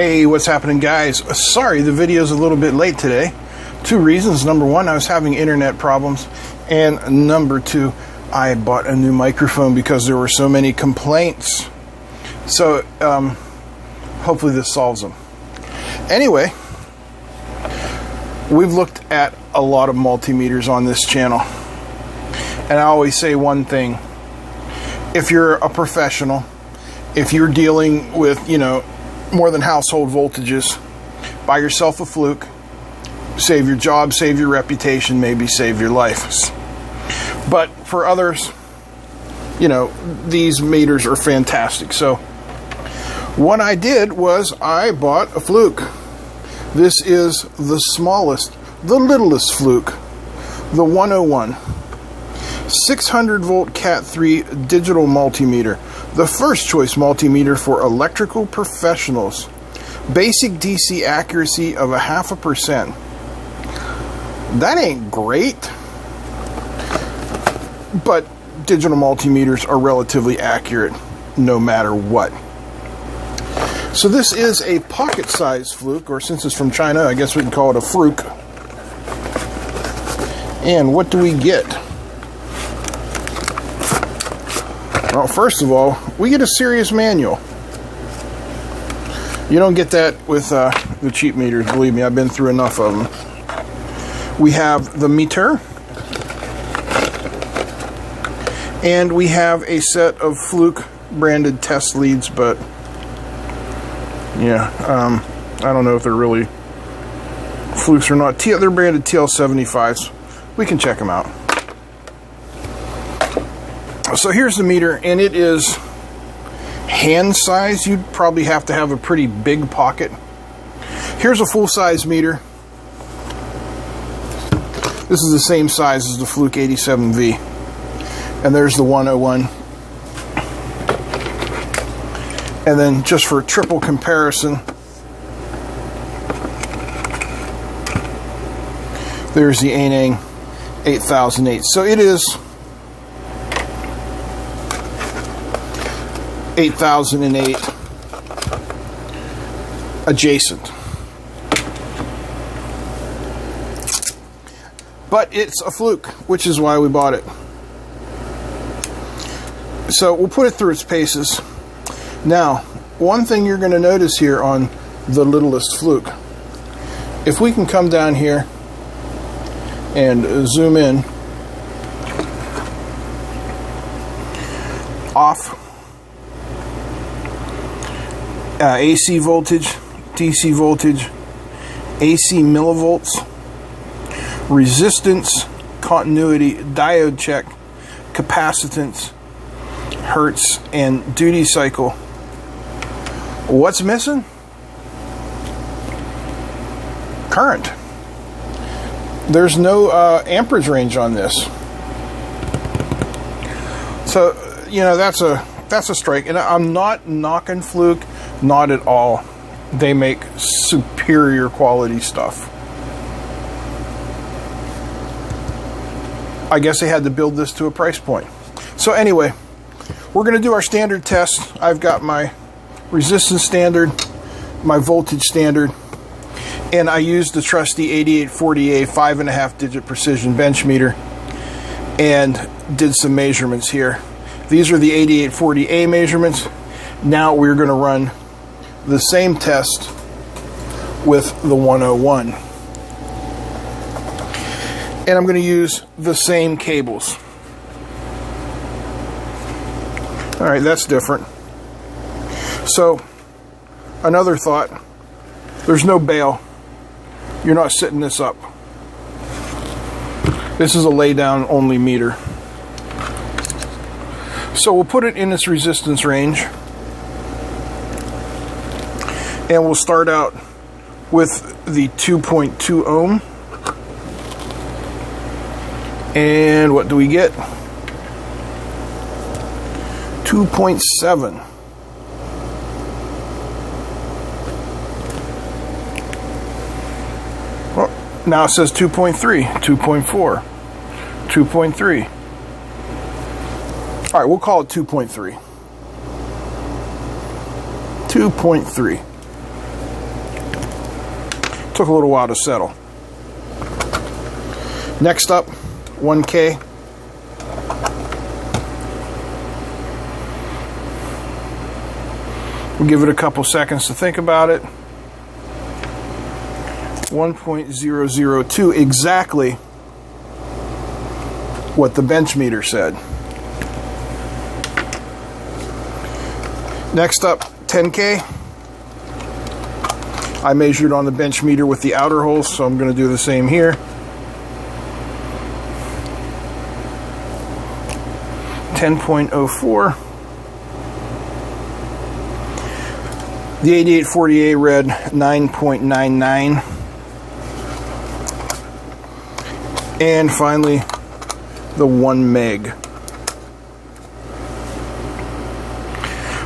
Hey, what's happening, guys? Sorry, the video's a little bit late today. Two reasons. Number one, I was having internet problems. And number two, I bought a new microphone because there were so many complaints. So, hopefully this solves them. Anyway, we've looked at a lot of multimeters on this channel. And I always say one thing. If you're a professional, if you're dealing with, more than household voltages, buy yourself a Fluke. Save your job, save your reputation, maybe save your life. But for others, these meters are fantastic. So what I did was I bought a Fluke. This is the smallest, the littlest Fluke, the 101. 600 volt Cat 3 digital multimeter. The first choice multimeter for electrical professionals. Basic DC accuracy of 0.5%. That ain't great. But digital multimeters are relatively accurate no matter what. So this is a pocket-sized Fluke, or since it's from China, I guess we can call it a Fluke. And what do we get? Well, first of all, we get a serious manual. You don't get that with the cheap meters, believe me, I've been through enough of them. We have the meter. And we have a set of Fluke branded test leads, but yeah, I don't know if they're really Flukes or not. They're branded TL75s. We can check them out. So here's the meter, and it is hand size. You'd probably have to have a pretty big pocket. Here's a full-size meter. This is the same size as the Fluke 87V. And there's the 101. And then just for triple comparison, there's the Anang 8008. So it is 8008 adjacent. But it's a Fluke, which is why we bought it. So we'll put it through its paces. Now, one thing you're going to notice here on the littlest Fluke, if we can come down here and zoom in, off, AC voltage, DC voltage, AC millivolts, resistance, continuity, diode check, capacitance, hertz, and duty cycle. What's missing? Current. There's no amperage range on this. So, that's a strike. And I'm not knocking Fluke, not at all. They make superior quality stuff. I guess they had to build this to a price point. So anyway, we're going to do our standard test. I've got my resistance standard, my voltage standard, and I used the trusty 8840A 5.5 digit precision bench meter and did some measurements here. These are the 8840A measurements. Now we're going to run the same test with the 101. And I'm going to use the same cables. Alright, that's different. So, another thought, there's no bail. You're not setting this up. This is a lay down only meter. So we'll put it in its resistance range. And we'll start out with the 2.2 ohm. And what do we get? 2.7. Well, now it says 2.3, 2.4, 2.3. All right, we'll call it 2.3. 2.3. Took a little while to settle. Next up, 1K. We'll give it a couple seconds to think about it. 1.002, exactly what the bench meter said. Next up, 10K. I measured on the bench meter with the outer holes, so I'm going to do the same here. 10.04. The 8840A read 9.99. And finally, the 1 meg.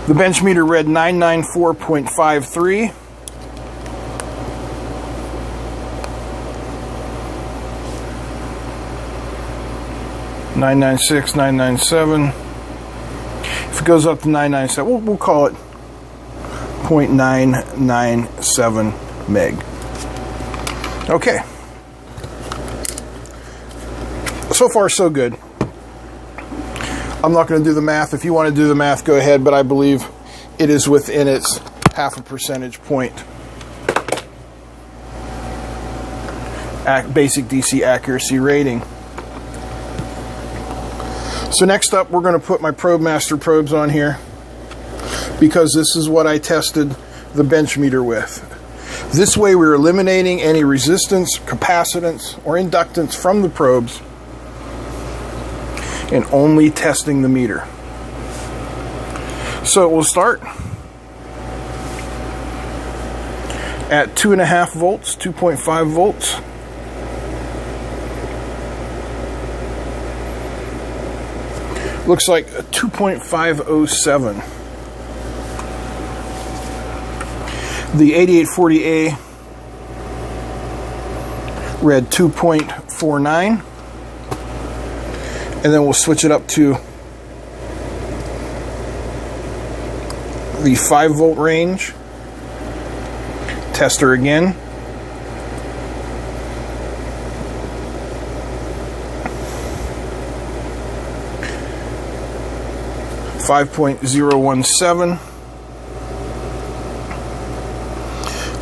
The bench meter read 994.53. .996, 997. If it goes up to 997, we'll call it 0.997 meg. Okay. So far, so good. I'm not going to do the math. If you want to do the math, go ahead, but I believe it is within its 0.5 percentage point basic DC accuracy rating. So next up, we're going to put my Probe Master probes on here, because this is what I tested the bench meter with. This way we're eliminating any resistance, capacitance, or inductance from the probes and only testing the meter. So we'll start at 2.5 volts, 2.5 volts. Looks like a 2.507. The 8840A read 2.49. And then we'll switch it up to the 5 volt range. Tester again. .017.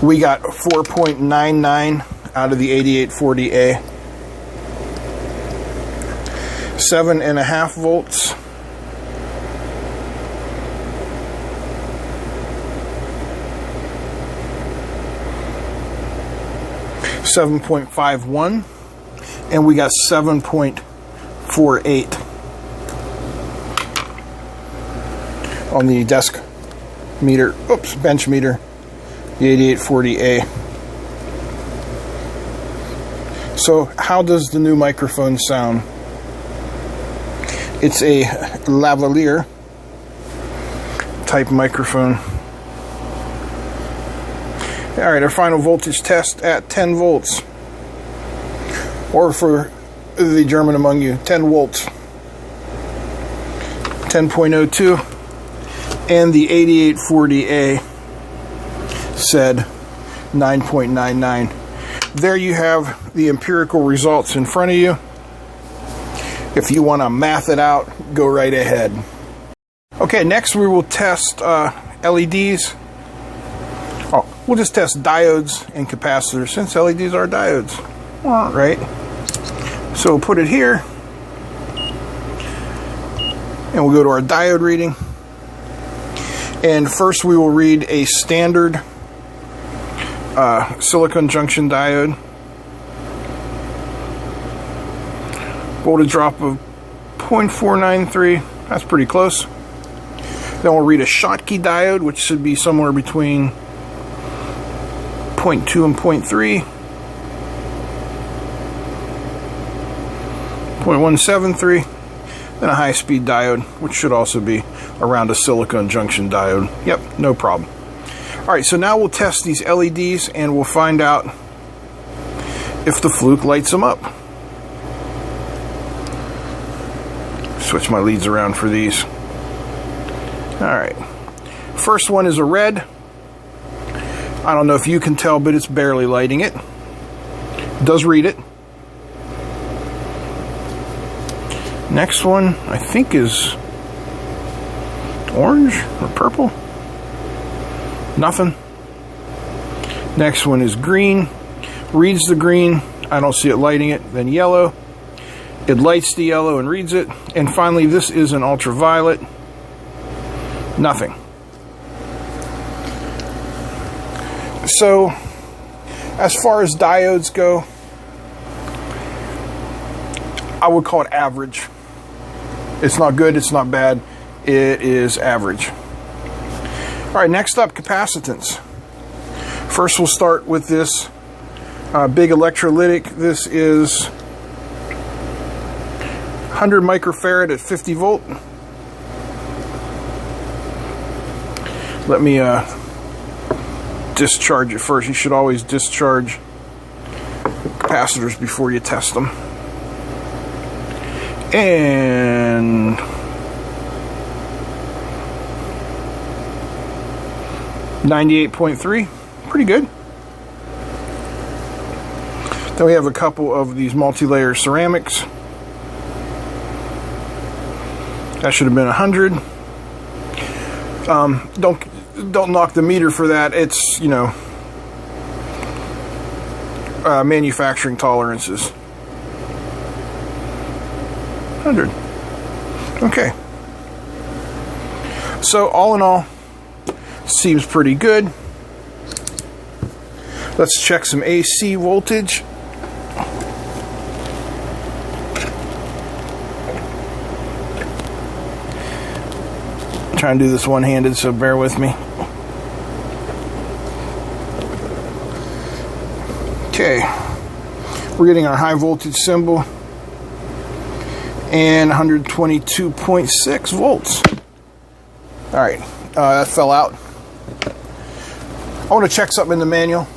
We got 4.99 out of the 8840A. 7.5 volts. .51, and we got 7.48 on the desk meter, bench meter, the 8840A. So how does the new microphone sound? It's a lavalier type microphone. Alright, our final voltage test at 10 volts. Or for the German among you, 10 volts. 10.02. And the 8840A said 9.99. There you have the empirical results in front of you. If you want to math it out, go right ahead. Okay, next we will test LEDs. Oh, we'll just test diodes and capacitors, since LEDs are diodes. All right. So we'll put it here. And we'll go to our diode reading. And first we will read a standard silicon junction diode. Voltage drop of 0.493. That's pretty close. Then we'll read a Schottky diode, which should be somewhere between 0.2 and 0.3. 0.173. Then a high-speed diode, which should also be around a silicon junction diode. Yep, no problem. Alright, so now we'll test these LEDs and we'll find out if the Fluke lights them up. Switch my leads around for these. Alright. First one is a red. I don't know if you can tell, but it's barely lighting it. It does read it. Next one, I think, is orange or purple. Nothing. Next one is green. Reads the green. I don't see it lighting it. Then yellow. It lights the yellow and reads it. And finally, this is an ultraviolet. Nothing. So, as far as diodes go, I would call it average. It's not good, it's not bad, it is average. All right, next up, capacitance. First, we'll start with this big electrolytic. This is 100 microfarad at 50 volt. Let me discharge it first. You should always discharge capacitors before you test them. And .3, pretty good. Then we have a couple of these multi-layer ceramics. That should have been 100. Don't knock the meter for that. It's, you know, manufacturing tolerances. 100. Okay. So all in all, seems pretty good. Let's check some AC voltage. I'm trying to do this one-handed, so bear with me. Okay. We're getting our high voltage symbol. And 122.6 volts. All right, that fell out. I want to check something in the manual.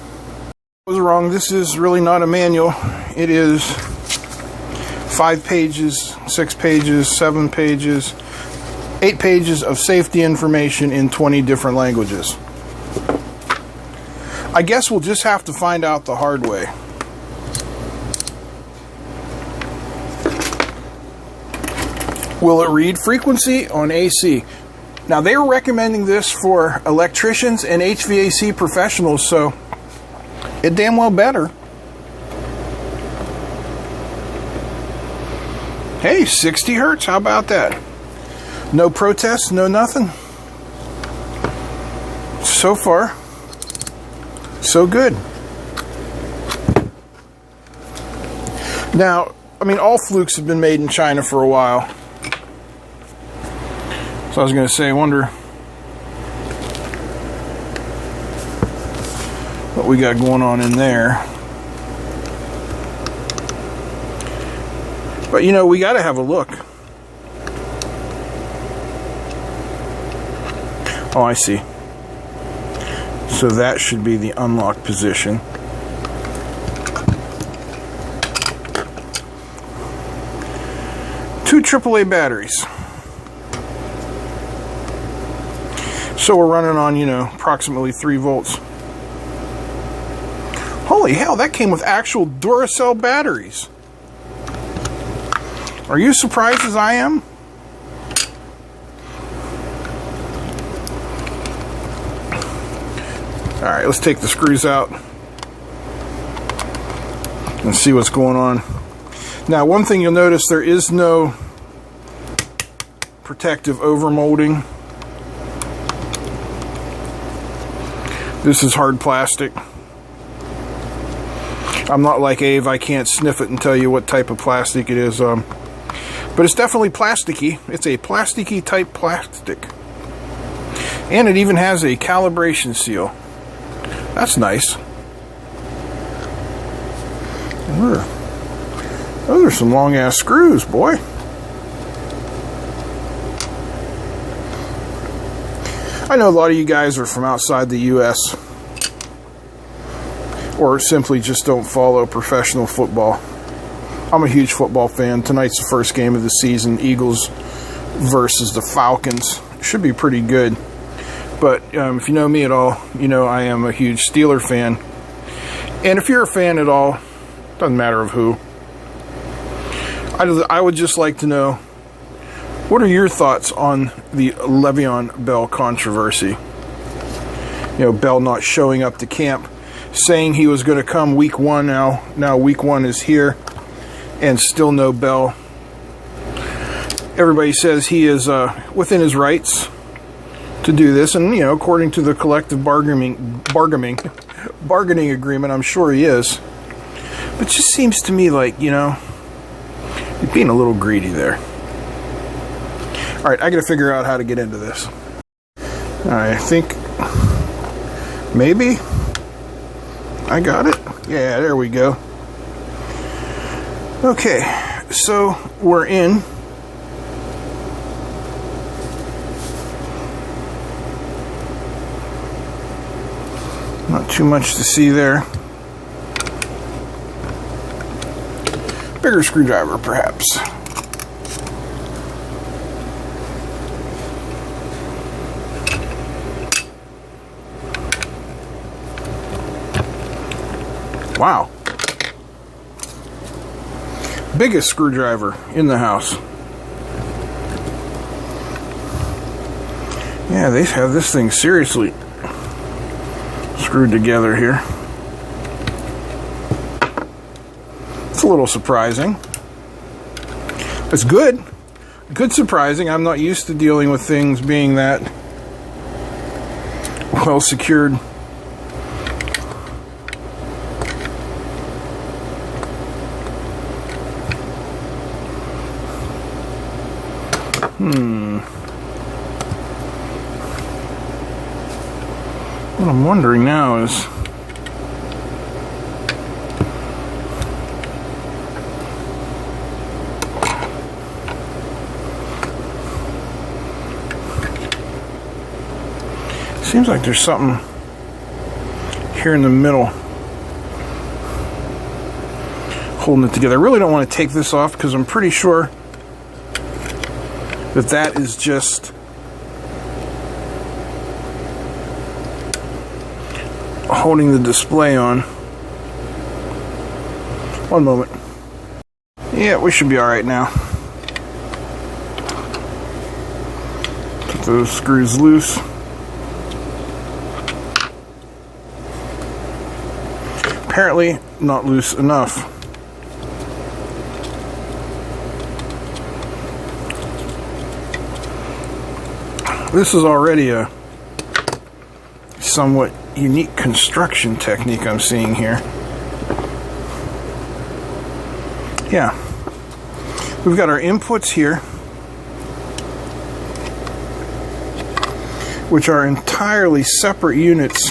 I was wrong. This is really not a manual. It is 5 pages, 6 pages, 7 pages, 8 pages of safety information in 20 different languages. I guess we'll just have to find out the hard way. Will it read frequency on AC? Now, they were recommending this for electricians and HVAC professionals, so it damn well better. Hey, 60 hertz, how about that? No protests, no nothing. So far, so good. Now, I mean, all Flukes have been made in China for a while. So I was going to say, I wonder what we got going on in there. But, you know, we got to have a look. Oh, I see. So that should be the unlock position. Two AAA batteries. So we're running on, you know, approximately 3 volts. Holy hell, that came with actual Duracell batteries. Are you surprised as I am? Alright, let's take the screws out and see what's going on. Now, one thing you'll notice, there is no protective overmolding. This is hard plastic. I'm not like Ave, I can't sniff it and tell you what type of plastic it is. But it's definitely plasticky. It's a plasticky type plastic. And it even has a calibration seal. That's nice. Those are some long ass screws, boy. I know a lot of you guys are from outside the US, or simply just don't follow professional football. I'm a huge football fan. Tonight's the first game of the season, Eagles versus the Falcons. Should be pretty good. But if you know me at all, you know I am a huge Steeler fan. And if you're a fan at all, doesn't matter of who, I would just like to know, what are your thoughts on the Le'Veon Bell controversy? You know, Bell not showing up to camp, saying he was going to come week 1 now. Now week 1 is here, and still no Bell. Everybody says he is within his rights to do this, and you know, according to the collective bargaining agreement, I'm sure he is. But it just seems to me like, you know, you're being a little greedy there. All right, I got to figure out how to get into this. I think maybe I got it. Yeah, there we go. Okay, so we're in. Not too much to see there. Bigger screwdriver, perhaps. Wow. Biggest screwdriver in the house. Yeah, they have this thing seriously screwed together here. It's a little surprising. It's good. Good surprising. I'm not used to dealing with things being that well secured. What I'm wondering now is, seems like there's something here in the middle holding it together. I really don't want to take this off because I'm pretty sure that that is just holding the display on. One moment. Yeah, we should be all right now. Get those screws loose. Apparently not loose enough. This is already a somewhat unique construction technique I'm seeing here. Yeah. We've got our inputs here, which are entirely separate units.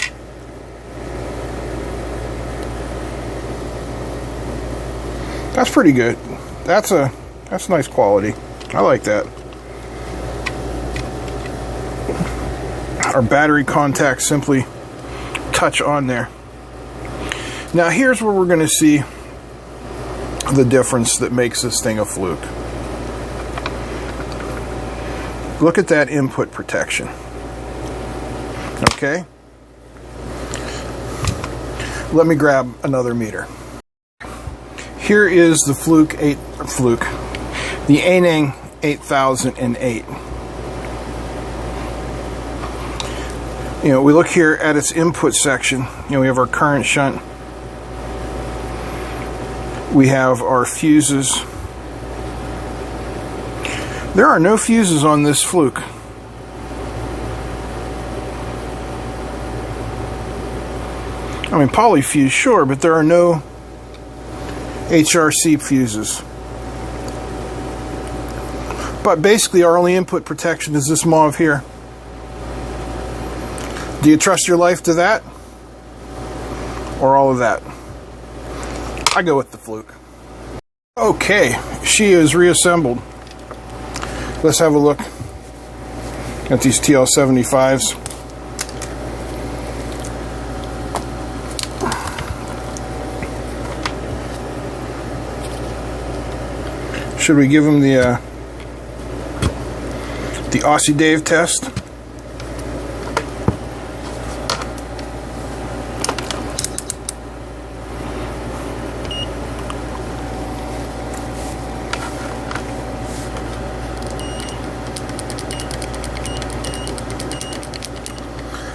That's pretty good. That's nice quality. I like that. Our battery contacts simply touch on there. Now here's where we're going to see the difference that makes this thing a Fluke. Look at that input protection. Okay? Let me grab another meter. Here is the the Aneng 8008. You know, we look here at its input section. You know, we have our current shunt. We have our fuses. There are no fuses on this Fluke. I mean, polyfuse, sure, but there are no HRC fuses. But basically, our only input protection is this mauve here. Do you trust your life to that? Or all of that? I go with the Fluke. Okay, she is reassembled. Let's have a look at these TL75s. Should we give them the Aussie Dave test?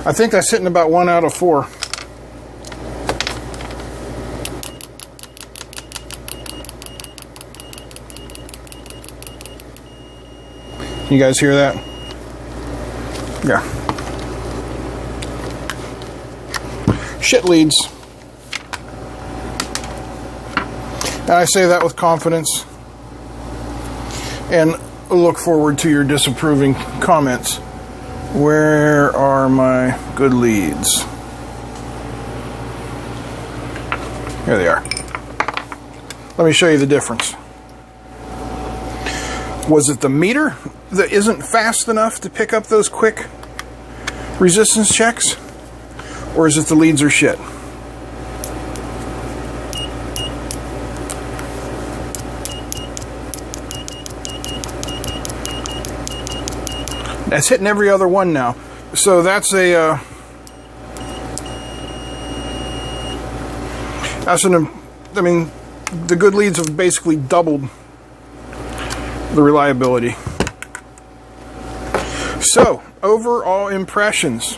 I think that's hitting about 1 out of 4. You guys hear that? Yeah. Shit leads. And I say that with confidence. And look forward to your disapproving comments. Where are my good leads? Here they are. Let me show you the difference. Was it the meter that isn't fast enough to pick up those quick resistance checks? Or is it the leads are shit? That's hitting every other one now. So that's a I mean, the good leads have basically doubled the reliability. So, overall impressions.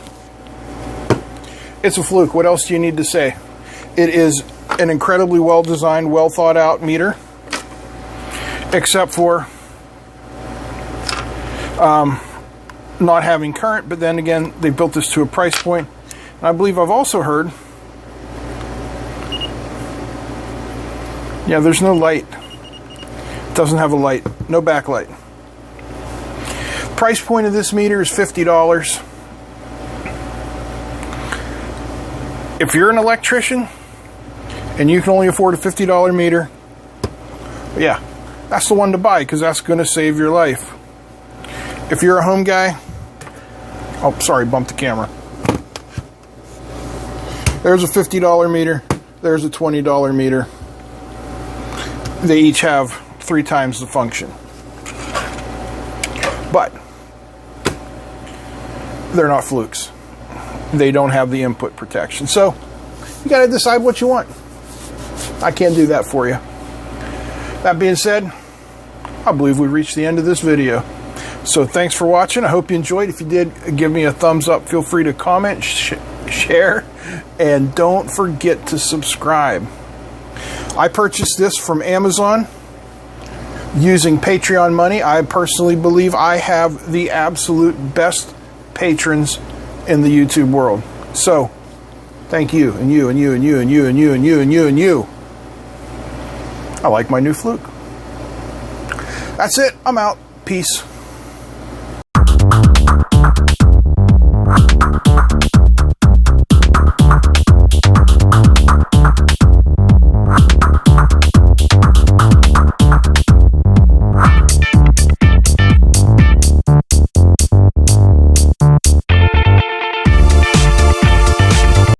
It's a Fluke. What else do you need to say? It is an incredibly well designed, well thought out meter. Except for not having current, but then again, they built this to a price point. And I believe I've also heard, yeah, there's no light. It doesn't have a light, no backlight. Price point of this meter is $50. If you're an electrician and you can only afford a $50 meter, yeah, that's the one to buy because that's going to save your life. If you're a home guy, oh, sorry, bumped the camera. There's a $50 meter. There's a $20 meter. They each have 3 times the function. But they're not Flukes. They don't have the input protection. So you got to decide what you want. I can't do that for you. That being said, I believe we reached the end of this video. So thanks for watching. I hope you enjoyed. If you did, give me a thumbs up. Feel free to comment, share, and don't forget to subscribe. I purchased this from Amazon using Patreon money. I personally believe I have the absolute best patrons in the YouTube world. So, thank you, and you, and you, and you, and you, and you, and you, and you, and you. I like my new Fluke. That's it. I'm out. Peace.